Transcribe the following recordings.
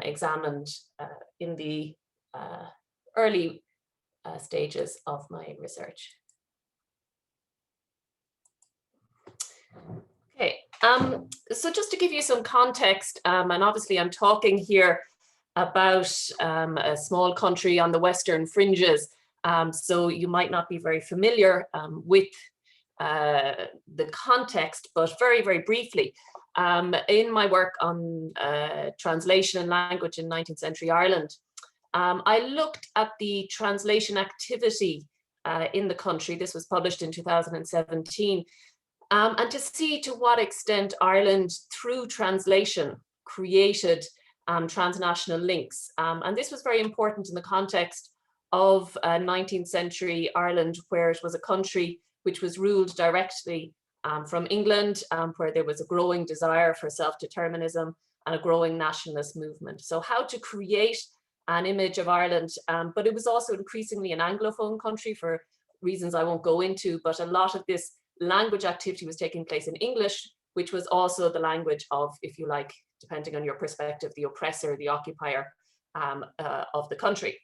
examined in the early stages of my research. Okay, so just to give you some context, and obviously I'm talking here about a small country on the western fringes, so you might not be very familiar with the context, but very, very briefly, in my work on translation and language in 19th century Ireland, I looked at the translation activity in the country. This was published in 2017. And to see to what extent Ireland, through translation, created transnational links. And this was very important in the context of 19th century Ireland, where it was a country which was ruled directly from England, where there was a growing desire for self-determinism and a growing nationalist movement. So how to create an image of Ireland, but it was also increasingly an Anglophone country for reasons I won't go into, but a lot of this language activity was taking place in English, which was also the language of, if you like, depending on your perspective, the oppressor, the occupier of the country.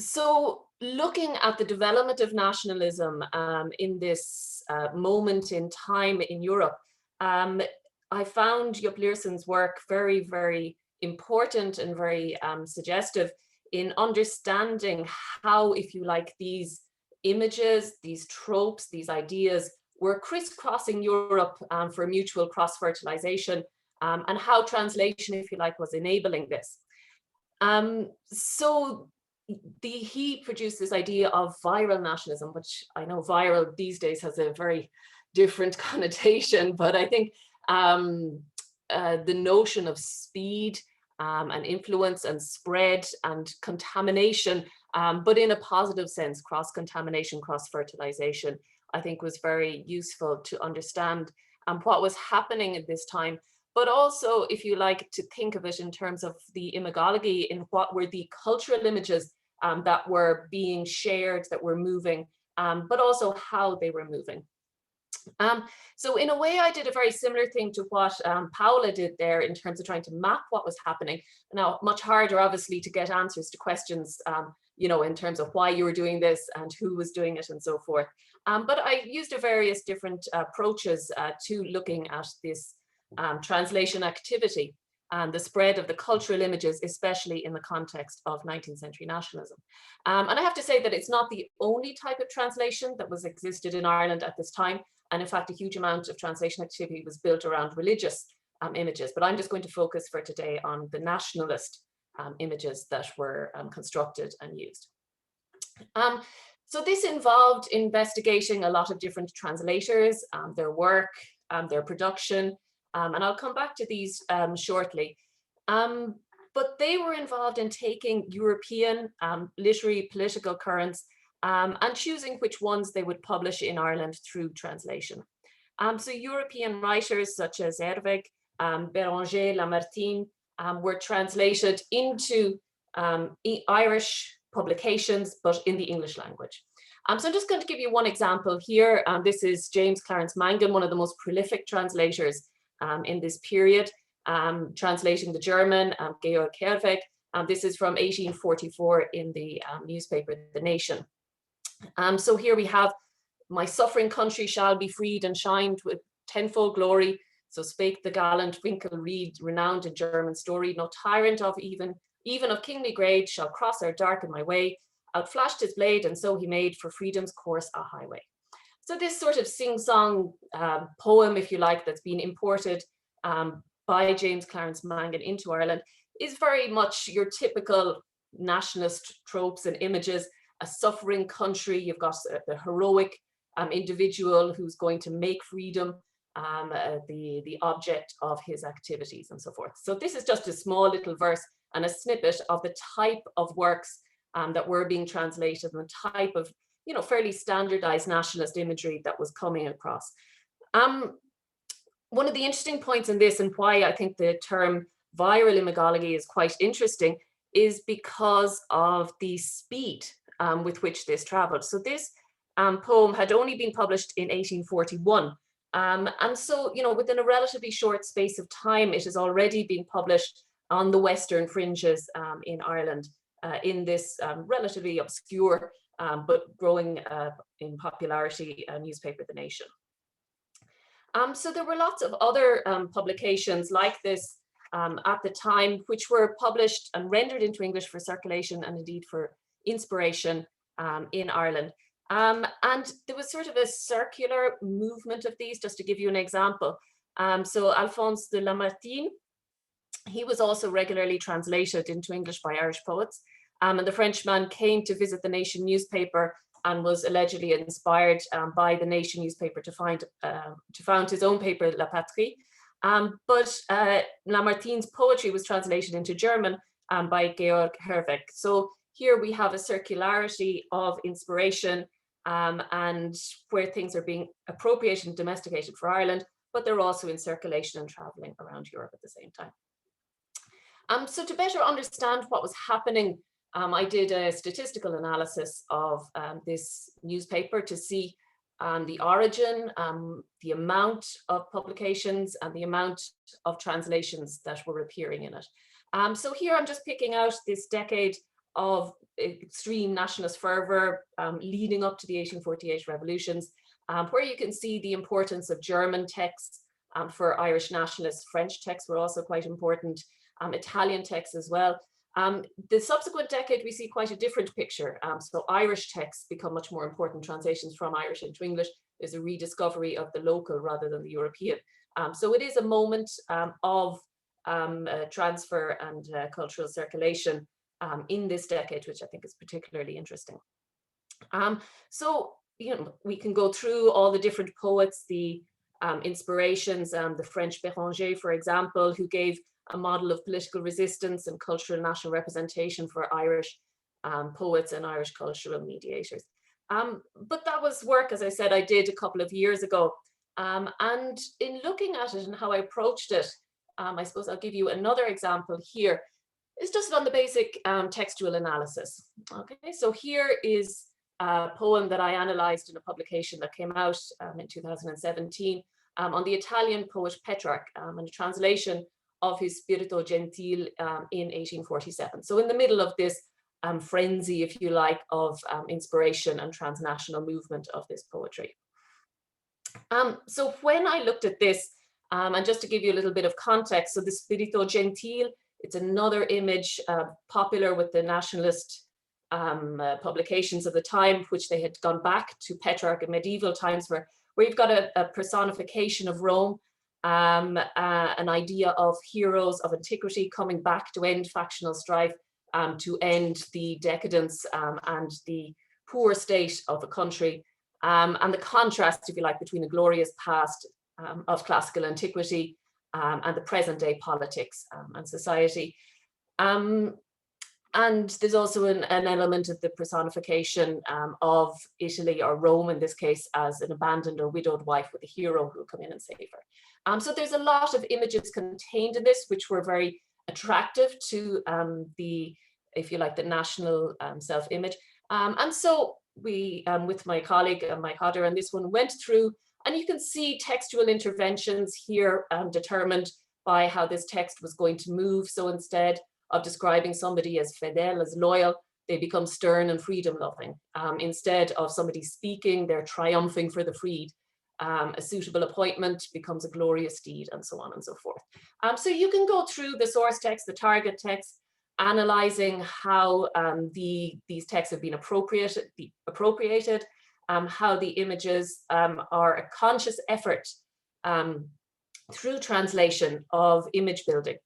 So looking at the development of nationalism in this moment in time in Europe, I found Jupp Leerson's work very, very important and very suggestive in understanding how, if you like, these images, these tropes, these ideas were crisscrossing Europe for mutual cross-fertilization, and how translation, if you like, was enabling this. So he produced this idea of viral nationalism, which I know viral these days has a very different connotation, but I think the notion of speed and influence and spread and contamination, but in a positive sense, cross-contamination, cross-fertilization, I think was very useful to understand what was happening at this time, but also, if you like, to think of it in terms of the imagology, in what were the cultural images that were being shared, that were moving, but also how they were moving. So in a way, I did a very similar thing to what Paula did there in terms of trying to map what was happening. Now, much harder, obviously, to get answers to questions, you know, in terms of why you were doing this and who was doing it and so forth. But I used various different approaches to looking at this translation activity and the spread of the cultural images, especially in the context of 19th century nationalism. And I have to say that it's not the only type of translation that was existed in Ireland at this time. And in fact, a huge amount of translation activity was built around religious images. But I'm just going to focus for today on the nationalist images that were constructed and used. So this involved investigating a lot of different translators, their work, their production, and I'll come back to these shortly. But they were involved in taking European literary political currents and choosing which ones they would publish in Ireland through translation. So European writers such as Herwegh, Béranger, Lamartine were translated into Irish publications, but in the English language. So I'm just going to give you one example here. This is James Clarence Mangan, one of the most prolific translators in this period, translating the German, Georg Herwegh. This is from 1844 in the newspaper, The Nation. So here we have, my suffering country shall be freed and shined with tenfold glory. So spake the gallant Winkle Reed, renowned in German story. No tyrant of even of kingly grade shall cross or darken my way. Outflashed his blade, and so he made for freedom's course a highway. So this sort of sing-song poem, if you like, that's been imported by James Clarence Mangan into Ireland is very much your typical nationalist tropes and images. A suffering country, you've got the heroic individual who's going to make freedom the object of his activities and so forth. So this is just a small little verse and a snippet of the type of works that were being translated and the type of, you know, fairly standardized nationalist imagery that was coming across. One of the interesting points in this, and why I think the term viral imagology is quite interesting, is because of the speed with which this traveled. So this poem had only been published in 1841, And so, within a relatively short space of time, it has already been published on the Western fringes in Ireland in this relatively obscure but growing in popularity newspaper, The Nation. So there were lots of other publications like this at the time, which were published and rendered into English for circulation and indeed for inspiration in Ireland. And there was sort of a circular movement of these, just to give you an example. So Alphonse de Lamartine, he was also regularly translated into English by Irish poets. And the Frenchman came to visit the Nation newspaper and was allegedly inspired by the Nation newspaper to found his own paper, La Patrie. But Lamartine's poetry was translated into German by Georg Herwegh. So here we have a circularity of inspiration and where things are being appropriated and domesticated for Ireland, but they're also in circulation and traveling around Europe at the same time. So to better understand what was happening, I did a statistical analysis of this newspaper to see the origin, the amount of publications, and the amount of translations that were appearing in it. So here I'm just picking out this decade of extreme nationalist fervor leading up to the 1848 revolutions, where you can see the importance of German texts for Irish nationalists. French texts were also quite important, Italian texts as well. The subsequent decade, we see quite a different picture. So Irish texts become much more important, translations from Irish into English. There's a rediscovery of the local rather than the European. So it is a moment of transfer and cultural circulation in this decade, which I think is particularly interesting. So, we can go through all the different poets, the inspirations, the French Béranger, for example, who gave a model of political resistance and cultural national representation for Irish poets and Irish cultural mediators. But that was work, as I said, I did a couple of years ago. And in looking at it and how I approached it, I suppose I'll give you another example here. It's just on the basic textual analysis. Okay, so here is a poem that I analyzed in a publication that came out in 2017 on the Italian poet Petrarch and a translation of his Spirito Gentile in 1847. So in the middle of this frenzy, if you like, of inspiration and transnational movement of this poetry. So when I looked at this, and just to give you a little bit of context, so the Spirito Gentile, it's another image popular with the nationalist publications of the time, which they had gone back to Petrarch in medieval times, where you've got a personification of Rome, an idea of heroes of antiquity coming back to end factional strife, to end the decadence and the poor state of a country, and the contrast, if you like, between a glorious past of classical antiquity and the present day politics and society. And there's also an element of the personification of Italy, or Rome in this case, as an abandoned or widowed wife with a hero who will come in and save her. So there's a lot of images contained in this, which were very attractive to the, if you like, the national self-image. And so we, with my colleague, Mike Hodder, and this one went through, and you can see textual interventions here determined by how this text was going to move. So instead of describing somebody as fidel, as loyal, they become stern and freedom-loving. Instead of somebody speaking, they're triumphing for the freed. A suitable appointment becomes a glorious deed, and so on and so forth. So you can go through the source text, the target text, analyzing how these texts have been appropriated, how the images are a conscious effort through translation of image building,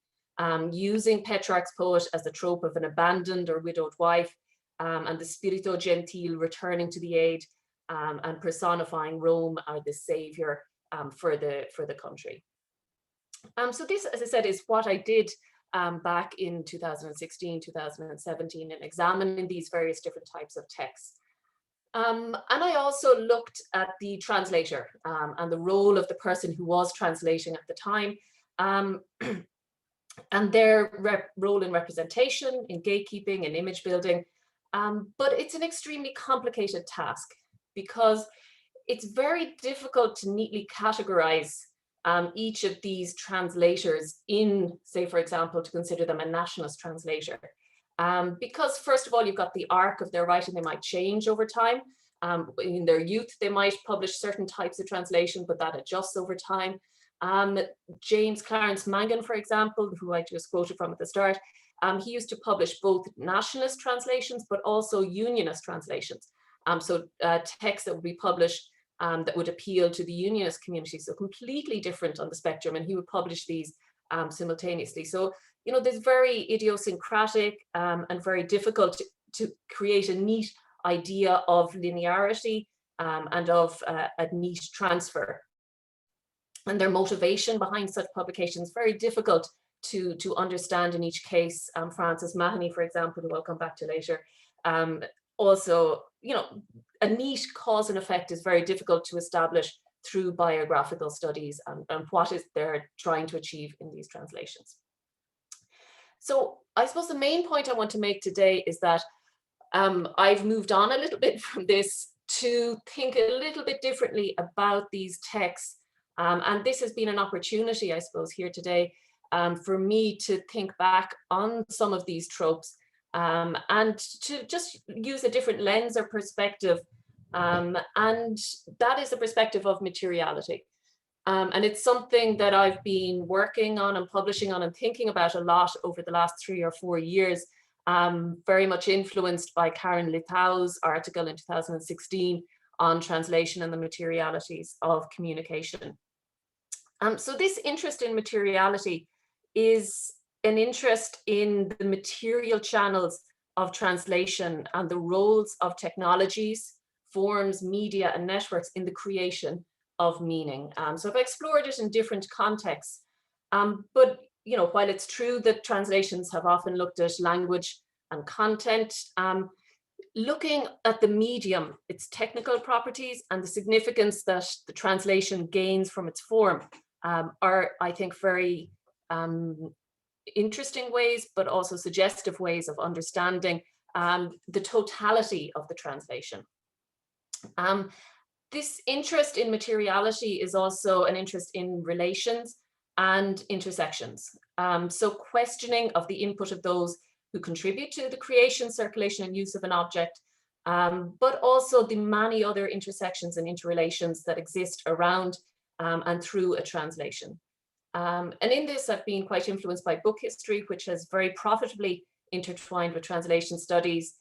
using Petrarch's poet as the trope of an abandoned or widowed wife, and the Spirito Gentile returning to the aid, and personifying Rome as the savior for the country. So this, as I said, is what I did back in 2016, 2017, in examining these various different types of texts. And I also looked at the translator and the role of the person who was translating at the time, and their role in representation, in gatekeeping, in image building. But it's an extremely complicated task, because it's very difficult to neatly categorize each of these translators in, say, for example, to consider them a nationalist translator. Because first of all, you've got the arc of their writing, they might change over time. In their youth, they might publish certain types of translation, but that adjusts over time. James Clarence Mangan, for example, who I just quoted from at the start, he used to publish both nationalist translations, but also unionist translations. So texts that would be published that would appeal to the unionist community, so completely different on the spectrum, and he would publish these simultaneously. So, you know, there's very idiosyncratic and very difficult to create a neat idea of linearity and of a neat transfer. And their motivation behind such publications, very difficult to understand in each case. Francis Mahoney, for example, who I'll come back to later, also, you know, a neat cause and effect is very difficult to establish through biographical studies and what is they're trying to achieve in these translations. So I suppose the main point I want to make today is that I've moved on a little bit from this to think a little bit differently about these texts. And this has been an opportunity, I suppose, here today for me to think back on some of these tropes and to just use a different lens or perspective. And that is the perspective of materiality. And it's something that I've been working on and publishing on and thinking about a lot over the last 3 or 4 years, very much influenced by Karen Lithau's article in 2016 on translation and the materialities of communication. So this interest in materiality is an interest in the material channels of translation and the roles of technologies, forms, media, and networks in the creation of meaning. So I've explored it in different contexts, but you know, while it's true that translations have often looked at language and content, looking at the medium, its technical properties, and the significance that the translation gains from its form are, I think, very interesting ways, but also suggestive ways of understanding the totality of the translation. This interest in materiality is also an interest in relations and intersections. So questioning of the input of those who contribute to the creation, circulation, and use of an object, but also the many other intersections and interrelations that exist around and through a translation. And in this, I've been quite influenced by book history, which has very profitably intertwined with translation studies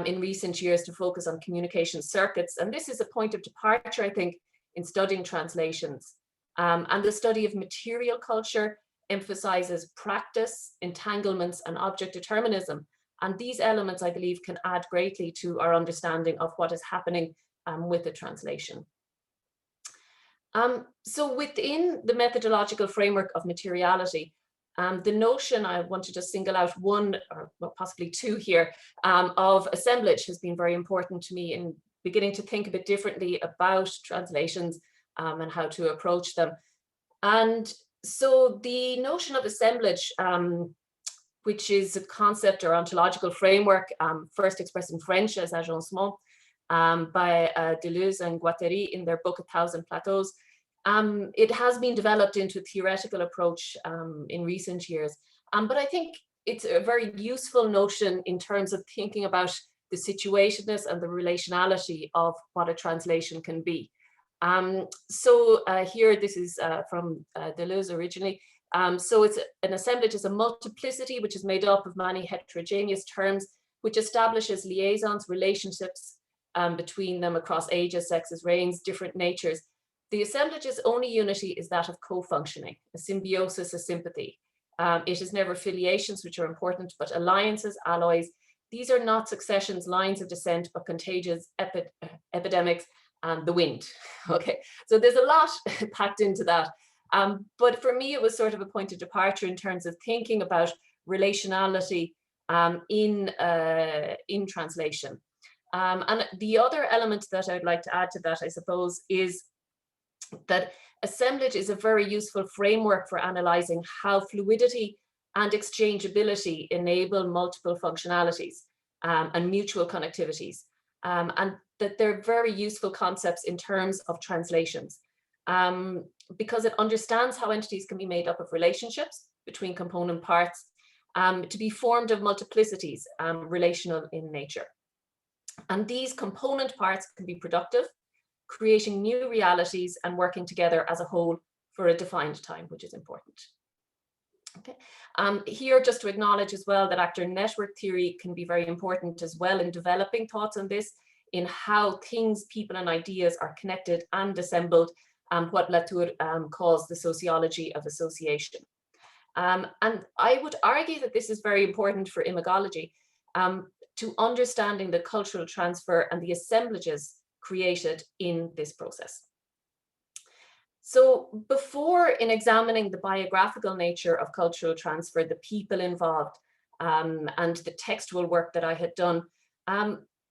in recent years to focus on communication circuits. And this is a point of departure, I think, in studying translations. And the study of material culture emphasizes practice, entanglements, and object determinism. And these elements, I believe, can add greatly to our understanding of what is happening with the translation. So within the methodological framework of materiality, the notion, I want to just single out one, or well, possibly two here, of assemblage has been very important to me in beginning to think a bit differently about translations and how to approach them. And so the notion of assemblage, which is a concept or ontological framework, first expressed in French as agencement by Deleuze and Guattari in their book, 1,000 Plateaus. It has been developed into a theoretical approach in recent years, but I think it's a very useful notion in terms of thinking about the situationness and the relationality of what a translation can be. So here, this is from Deleuze originally. So it's an assemblage is a multiplicity which is made up of many heterogeneous terms, which establishes liaisons, relationships between them across ages, sexes, reigns, different natures. The assemblage's only unity is that of co-functioning, a symbiosis, a sympathy. It is never filiations, which are important, but alliances, alloys. These are not successions, lines of descent, but contagious epidemics, and the wind. Okay, so there's a lot packed into that. But for me, it was sort of a point of departure in terms of thinking about relationality in translation. And the other element that I'd like to add to that, I suppose, is that assemblage is a very useful framework for analyzing how fluidity and exchangeability enable multiple functionalities and mutual connectivities. And that they're very useful concepts in terms of translations, because it understands how entities can be made up of relationships between component parts, to be formed of multiplicities, relational in nature. And these component parts can be productive, creating new realities and working together as a whole for a defined time, which is important. Okay. Here, just to acknowledge as well that actor network theory can be very important as well in developing thoughts on this, in how things, people, and ideas are connected and assembled, what Latour calls the sociology of association. And I would argue that this is very important for imagology, to understanding the cultural transfer and the assemblages created in this process. So before, in examining the biographical nature of cultural transfer, the people involved, and the textual work that I had done,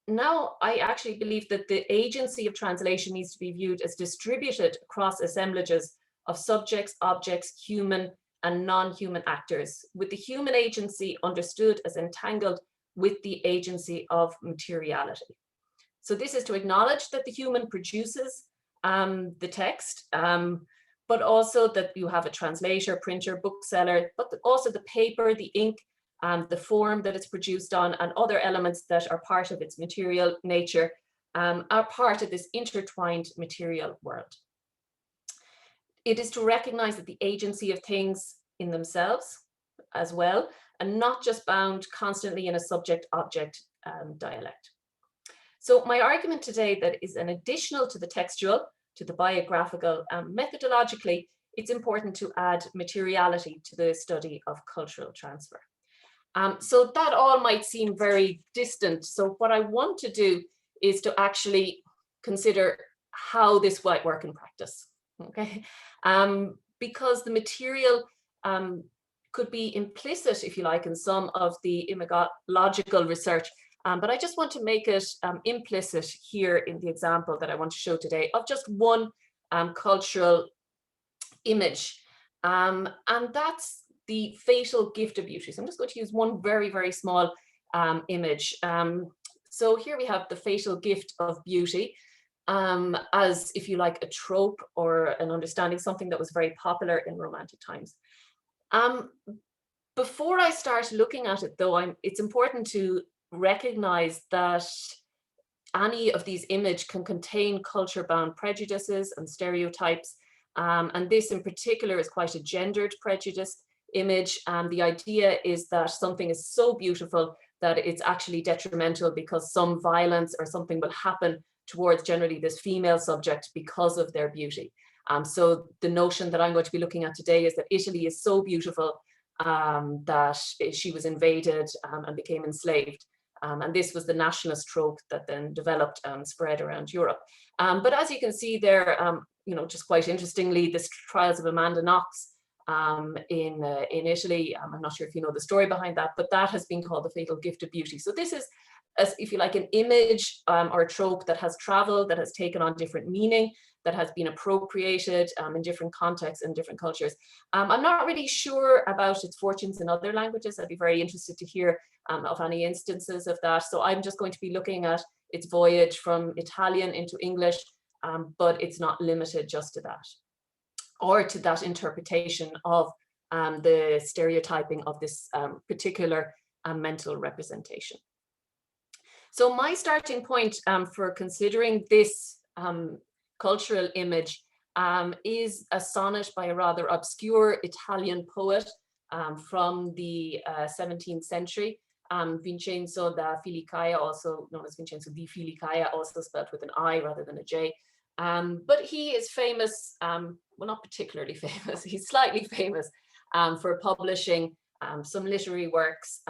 now I actually believe that the agency of translation needs to be viewed as distributed across assemblages of subjects, objects, human and non-human actors, with the human agency understood as entangled with the agency of materiality. So this is to acknowledge that the human produces the text, but also that you have a translator, printer, bookseller, but also the paper, the ink, the form that it's produced on, and other elements that are part of its material nature, are part of this intertwined material world. It is to recognize that the agency of things in themselves as well, and not just bound constantly in a subject-object dialect. So my argument today that is an additional to the textual, to the biographical, methodologically, it's important to add materiality to the study of cultural transfer. So that all might seem very distant. So what I want to do is to actually consider how this might work in practice, okay? Because the material could be implicit, if you like, in some of the imagological research, but I just want to make it implicit here in the example that I want to show today of just one cultural image, and that's the fatal gift of beauty. So I'm just going to use one very, very small image. So here we have the fatal gift of beauty, as, if you like, a trope or an understanding, something that was very popular in Romantic times. Before I start looking at it, though, it's important to recognize that any of these images can contain culture-bound prejudices and stereotypes, and this in particular is quite a gendered prejudice image. The idea is that something is so beautiful that it's actually detrimental because some violence or something will happen towards generally this female subject because of their beauty. So the notion that I'm going to be looking at today is that Italy is so beautiful that she was invaded and became enslaved. And this was the nationalist trope that then developed and spread around Europe. But as you can see there, you know, just quite interestingly, the trials of Amanda Knox in Italy, I'm not sure if you know the story behind that, but that has been called the fatal gift of beauty. So this is, as if you like, an image or a trope that has traveled, that has taken on different meaning, that has been appropriated in different contexts and different cultures. I'm not really sure about its fortunes in other languages. I'd be very interested to hear of any instances of that. So I'm just going to be looking at its voyage from Italian into English, but it's not limited just to that, or to that interpretation of the stereotyping of this particular mental representation. So my starting point for considering this cultural image is a sonnet by a rather obscure Italian poet from the 17th century, Vincenzo da Filicaia, also known as Vincenzo di Filicaia, also spelled with an I rather than a J. But he is famous, well, not particularly famous, he's slightly famous for publishing some literary works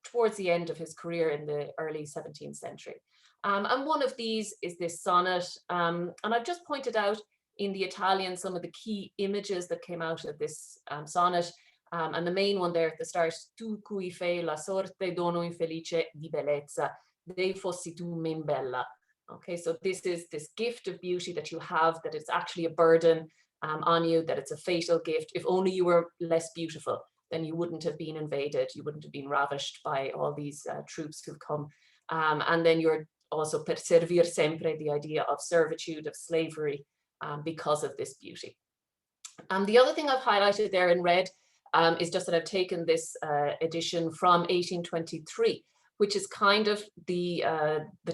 towards the end of his career in the early 17th century. And one of these is this sonnet. And I've just pointed out in the Italian some of the key images that came out of this sonnet. And the main one there at the start, tu cui fei la sorte dono infelice di bellezza, dei fossi tu men bella. Okay, so this is this gift of beauty that you have, that it's actually a burden on you, that it's a fatal gift. If only you were less beautiful, then you wouldn't have been invaded, you wouldn't have been ravished by all these troops who've come. And then you're also per servir sempre, the idea of servitude, of slavery, because of this beauty. The other thing I've highlighted there in red is just that I've taken this edition from 1823, which is kind of the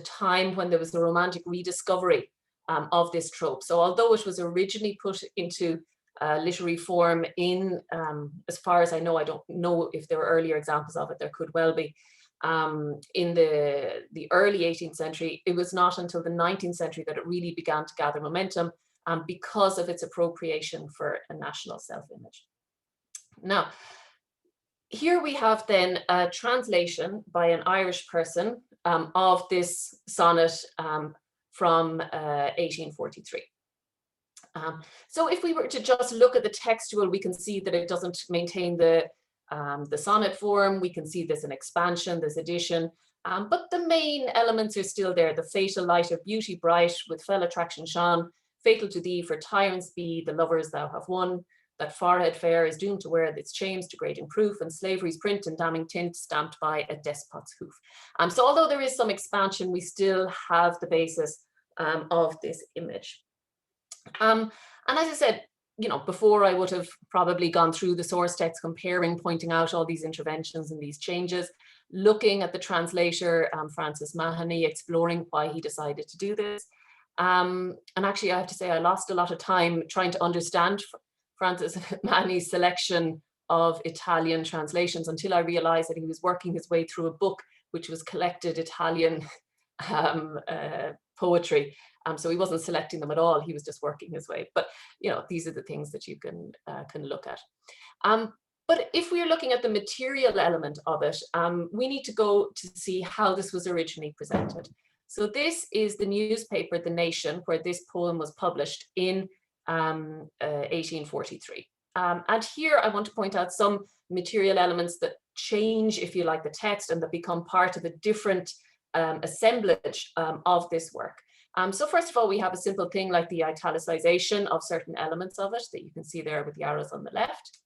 time when there was the Romantic rediscovery of this trope. So although it was originally put into literary form in, as far as I don't know if there were earlier examples of it, there could well be, in the early 18th century, it was not until the 19th century that it really began to gather momentum because of its appropriation for a national self-image. Now, here we have then a translation by an Irish person of this sonnet from 1843. So if we were to just look at the textual, we can see that it doesn't maintain the sonnet form. We can see there's an expansion, there's addition, but the main elements are still there. The fatal light of beauty bright, with fell attraction shone, fatal to thee for tyrants be, the lovers thou have won. That forehead fair is doomed to wear its chains degrading proof, and slavery's print and damning tint stamped by a despot's hoof. So although there is some expansion, we still have the basis of this image. And as I said, before, I would have probably gone through the source text, comparing, pointing out all these interventions and these changes, looking at the translator, Francis Mahoney, exploring why he decided to do this. And actually, I have to say, I lost a lot of time trying to understand Francis Mahoney's selection of Italian translations until I realized that he was working his way through a book which was collected Italian poetry. So he wasn't selecting them at all. He was just working his way. But these are the things that you can look at. But if we're looking at the material element of it, we need to go to see how this was originally presented. So this is the newspaper, The Nation, where this poem was published in 1843. And here I want to point out some material elements that change, if you like, the text, and that become part of a different assemblage of this work. So first of all, we have a simple thing like the italicization of certain elements of it that you can see there with the arrows on the left.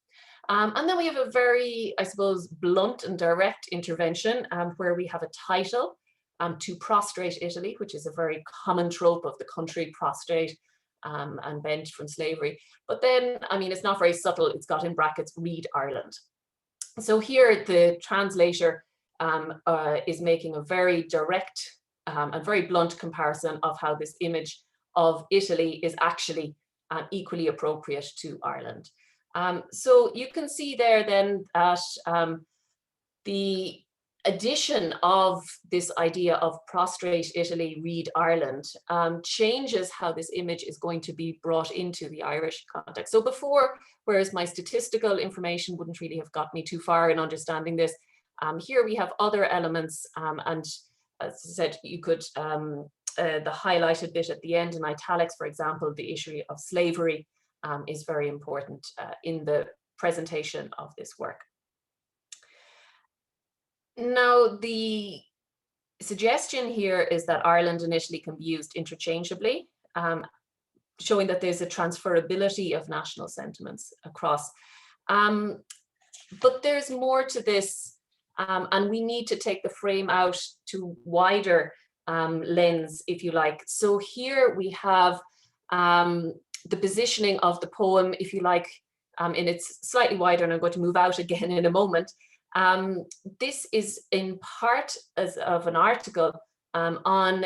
And then we have a very, I suppose, blunt and direct intervention where we have a title, To Prostrate Italy, which is a very common trope of the country prostrate and bent from slavery. But then, I mean, it's not very subtle. It's got in brackets, Read Ireland. So here the translator is making a very direct and very blunt comparison of how this image of Italy is actually equally appropriate to Ireland. So you can see there then that the addition of this idea of prostrate Italy, read Ireland, changes how this image is going to be brought into the Irish context. So before, whereas my statistical information wouldn't really have got me too far in understanding this, here we have other elements, and as I said, you could, the highlighted bit at the end in italics, for example, the issue of slavery is very important in the presentation of this work. Now, the suggestion here is that Ireland and Italy can be used interchangeably, showing that there's a transferability of national sentiments across. But there's more to this, and we need to take the frame out to wider lens, if you like. So here we have the positioning of the poem, if you like, and it's slightly wider, and I'm going to move out again in a moment. This is in part as of an article on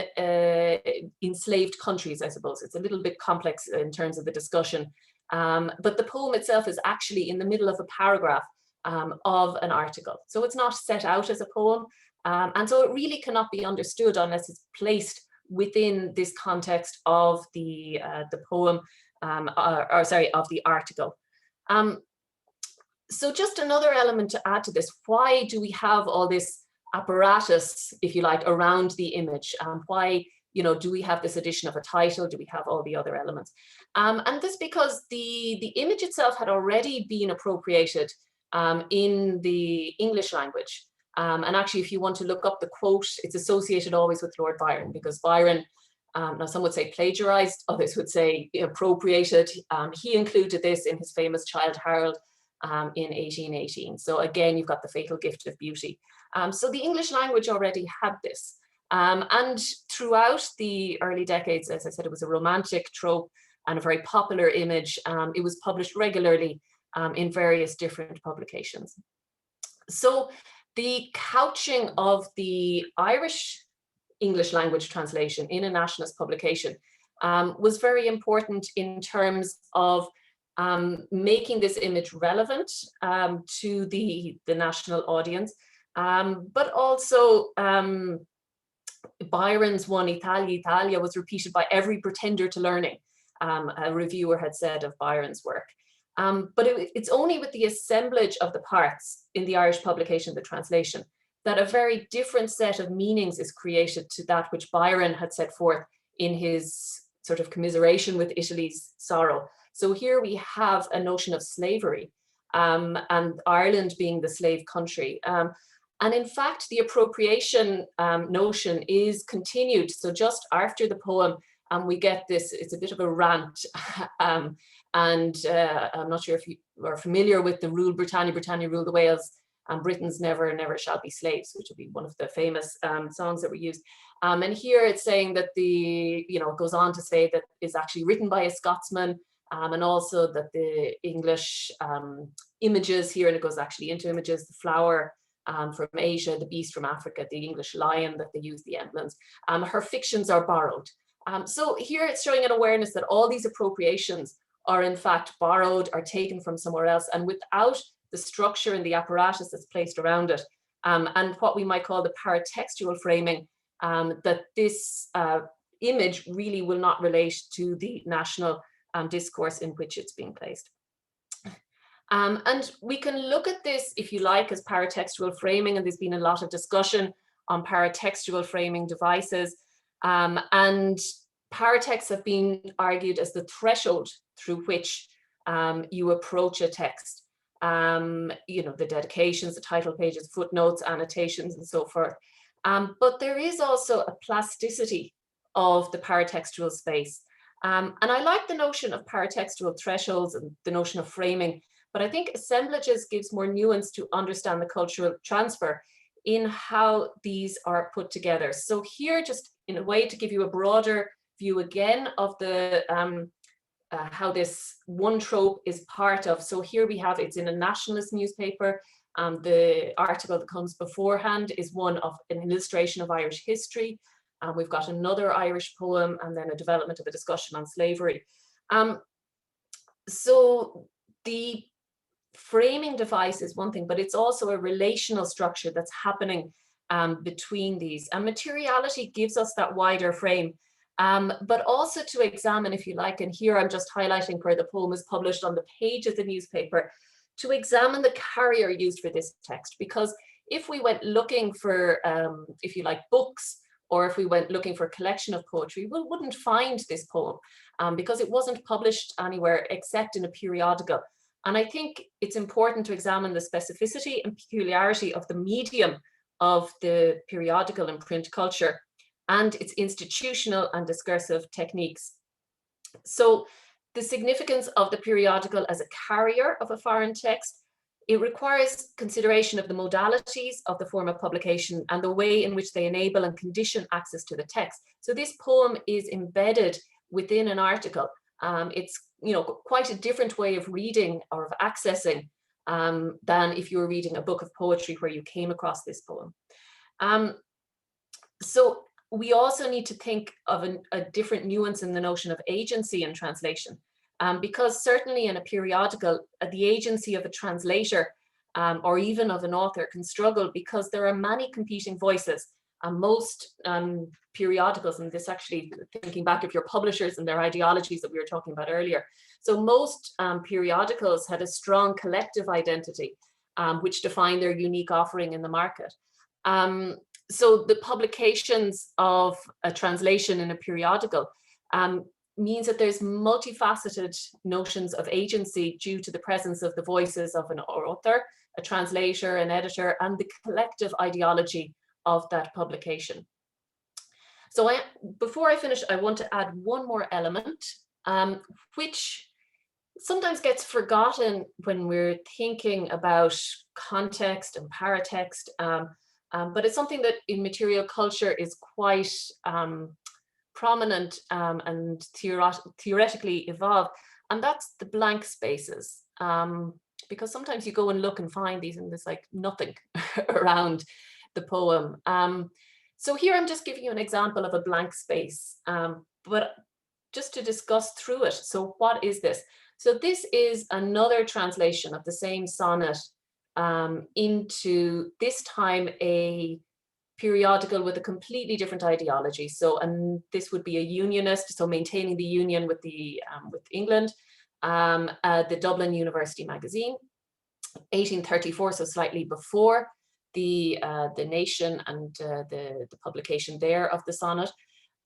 enslaved countries, I suppose. It's a little bit complex in terms of the discussion, but the poem itself is actually in the middle of a paragraph of an article. So it's not set out as a poem, and so it really cannot be understood unless it's placed within this context of the poem, or sorry, of the article. So just another element to add to this, why do we have all this apparatus, if you like, around the image? Why, do we have this addition of a title? Do we have all the other elements? And this because the image itself had already been appropriated in the English language. And actually, if you want to look up the quote, it's associated always with Lord Byron, because Byron, now some would say plagiarized, others would say appropriated. He included this in his famous Childe Harold in 1818. So again, you've got the fatal gift of beauty. So the English language already had this. And throughout the early decades, as I said, it was a romantic trope and a very popular image. It was published regularly in various different publications. So the couching of the Irish English language translation in a nationalist publication was very important in terms of making this image relevant to the national audience, but also Byron's one, Italia, Italia, was repeated by every pretender to learning, a reviewer had said of Byron's work. But it's only with the assemblage of the parts in the Irish publication, the translation, that a very different set of meanings is created to that which Byron had set forth in his sort of commiseration with Italy's sorrow. So here we have a notion of slavery, and Ireland being the slave country. And in fact, the appropriation notion is continued. So just after the poem, we get this, it's a bit of a rant. And I'm not sure if you are familiar with the rule, Britannia, Britannia rule the Wales, and Britons never, never shall be slaves, which would be one of the famous songs that were used. And here it's saying that it goes on to say that it's actually written by a Scotsman, and also that the English images here, and it goes actually into images, the flower from Asia, the beast from Africa, the English lion that they use, the emblems, her fictions are borrowed. So here it's showing an awareness that all these appropriations are in fact borrowed, are taken from somewhere else, and without the structure and the apparatus that's placed around it, and what we might call the paratextual framing, that this image really will not relate to the national discourse in which it's being placed. And we can look at this, if you like, as paratextual framing, and there's been a lot of discussion on paratextual framing devices, and paratexts have been argued as the threshold through which you approach a text. The dedications, the title pages, footnotes, annotations, and so forth. But there is also a plasticity of the paratextual space. And I like the notion of paratextual thresholds and the notion of framing, but I think assemblages gives more nuance to understand the cultural transfer in how these are put together. So here, just in a way to give you a broader view again of the how this one trope is part of. So here we have, it's in a nationalist newspaper. The article that comes beforehand is one of an illustration of Irish history. We've got another Irish poem, and then a development of a discussion on slavery. So the framing device is one thing, but it's also a relational structure that's happening between these. And materiality gives us that wider frame, but also to examine, if you like, and here I'm just highlighting where the poem is published on the page of the newspaper, to examine the carrier used for this text. Because if we went looking for, if you like, books, or if we went looking for a collection of poetry, we wouldn't find this poem because it wasn't published anywhere except in a periodical. And I think it's important to examine the specificity and peculiarity of the medium of the periodical and print culture and its institutional and discursive techniques. So the significance of the periodical as a carrier of a foreign text, it requires consideration of the modalities of the form of publication and the way in which they enable and condition access to the text. So this poem is embedded within an article. It's quite a different way of reading or of accessing than if you were reading a book of poetry where you came across this poem. So we also need to think of a different nuance in the notion of agency in translation, because certainly in a periodical, the agency of a translator or even of an author can struggle because there are many competing voices. Most periodicals, and this actually thinking back of your publishers and their ideologies that we were talking about earlier. So most periodicals had a strong collective identity, which defined their unique offering in the market. So the publications of a translation in a periodical means that there's multifaceted notions of agency due to the presence of the voices of an author, a translator, an editor, and the collective ideology of that publication. So before I finish, I want to add one more element, which sometimes gets forgotten when we're thinking about context and paratext, but it's something that in material culture is quite prominent and theoretically evolved, and that's the blank spaces. Because sometimes you go and look and find these and there's like nothing around the poem. So here I'm just giving you an example of a blank space, but just to discuss through it. So what is this? So this is another translation of the same sonnet into, this time, a periodical with a completely different ideology. So, and this would be a unionist, so maintaining the union with the with England, the Dublin University Magazine, 1834, so slightly before the Nation and the publication there of the sonnet.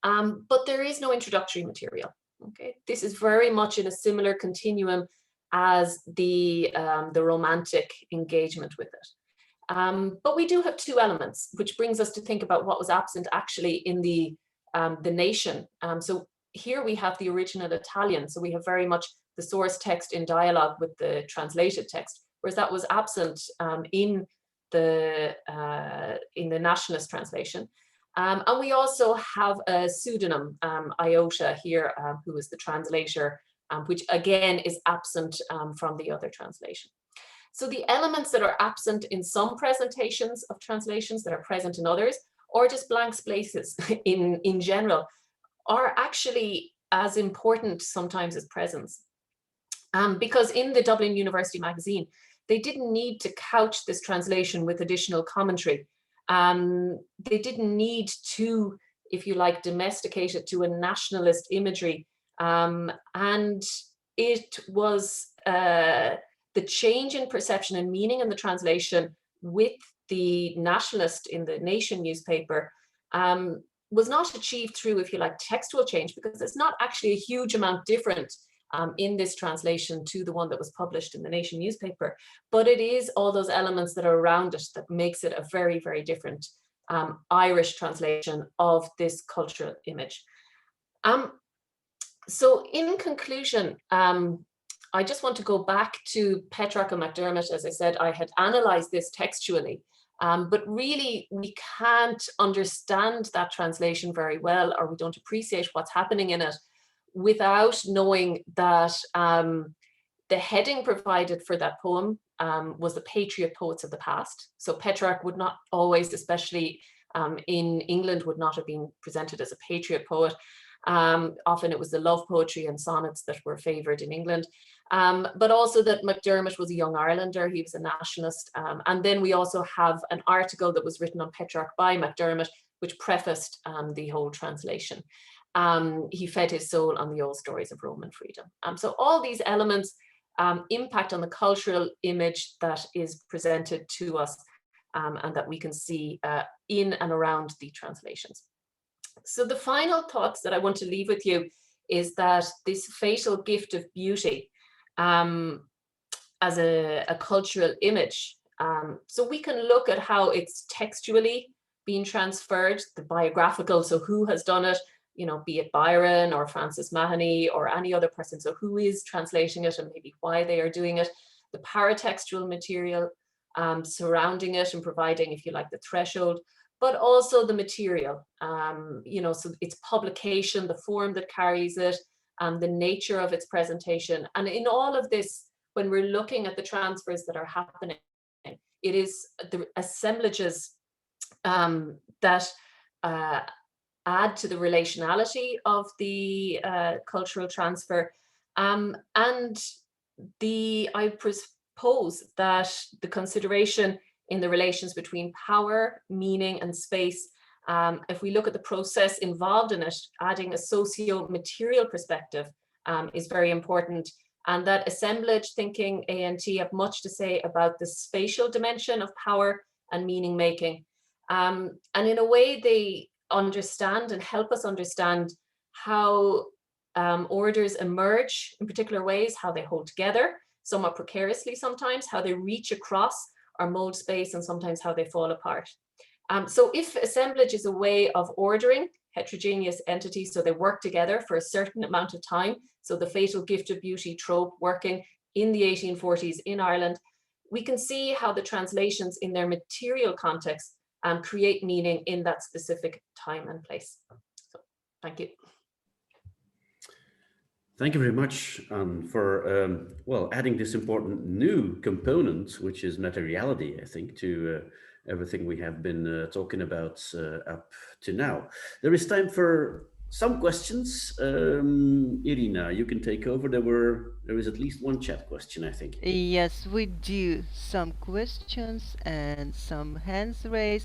But there is no introductory material. Okay, this is very much in a similar continuum as the Romantic engagement with it. But we do have two elements, which brings us to think about what was absent actually in the Nation. So here we have the original Italian, so we have very much the source text in dialogue with the translated text, whereas that was absent in the nationalist translation. And we also have a pseudonym, Iota here, who is the translator, which again is absent from the other translation. So the elements that are absent in some presentations of translations that are present in others, or just blank spaces in general, are actually as important sometimes as presence. Because in the Dublin University Magazine, they didn't need to couch this translation with additional commentary. They didn't need to, if you like, domesticate it to a nationalist imagery. And it was the change in perception and meaning in the translation with the nationalist in the Nation newspaper was not achieved through, if you like, textual change, because it's not actually a huge amount different in this translation to the one that was published in the Nation newspaper, but it is all those elements that are around it that makes it a very, very different Irish translation of this cultural image. So in conclusion, I just want to go back to Petrarch and MacDiarmid. As I said, I had analysed this textually, but really we can't understand that translation very well, or we don't appreciate what's happening in it without knowing that the heading provided for that poem was the Patriot poets of the past. So Petrarch would not always, especially in England, would not have been presented as a Patriot poet. Often it was the love poetry and sonnets that were favoured in England, but also that MacDiarmid was a young Irelander, he was a nationalist. And then we also have an article that was written on Petrarch by MacDiarmid, which prefaced the whole translation. He fed his soul on the old stories of Roman freedom. So all these elements impact on the cultural image that is presented to us and that we can see in and around the translations. So the final thoughts that I want to leave with you is that this fatal gift of beauty as a cultural image. So we can look at how it's textually being transferred, the biographical, so who has done it, you know, be it Byron or Francis Mahony or any other person, so who is translating it and maybe why they are doing it, the paratextual material surrounding it and providing, if you like, the threshold, but also the material, you know, so its publication, the form that carries it, the nature of its presentation. And in all of this, when we're looking at the transfers that are happening, it is the assemblages that add to the relationality of the cultural transfer. And I propose that the consideration in the relations between power, meaning, and space, if we look at the process involved in it, adding a socio-material perspective is very important. And that assemblage thinking, ANT, have much to say about the spatial dimension of power and meaning making. And in a way, they understand and help us understand how orders emerge in particular ways, how they hold together, somewhat precariously sometimes, how they reach across or mold space, and sometimes how they fall apart. So if assemblage is a way of ordering heterogeneous entities so they work together for a certain amount of time, so the fatal gift of beauty trope working in the 1840s in Ireland, we can see how the translations in their material context create meaning in that specific time and place. So, thank you. Thank you very much, for well, adding this important new component, which is materiality, I think, to everything we have been talking about up to now. There is time for some questions. Irina, you can take over. There is at least one chat question, I think. Yes, we do. Some questions and some hands raised.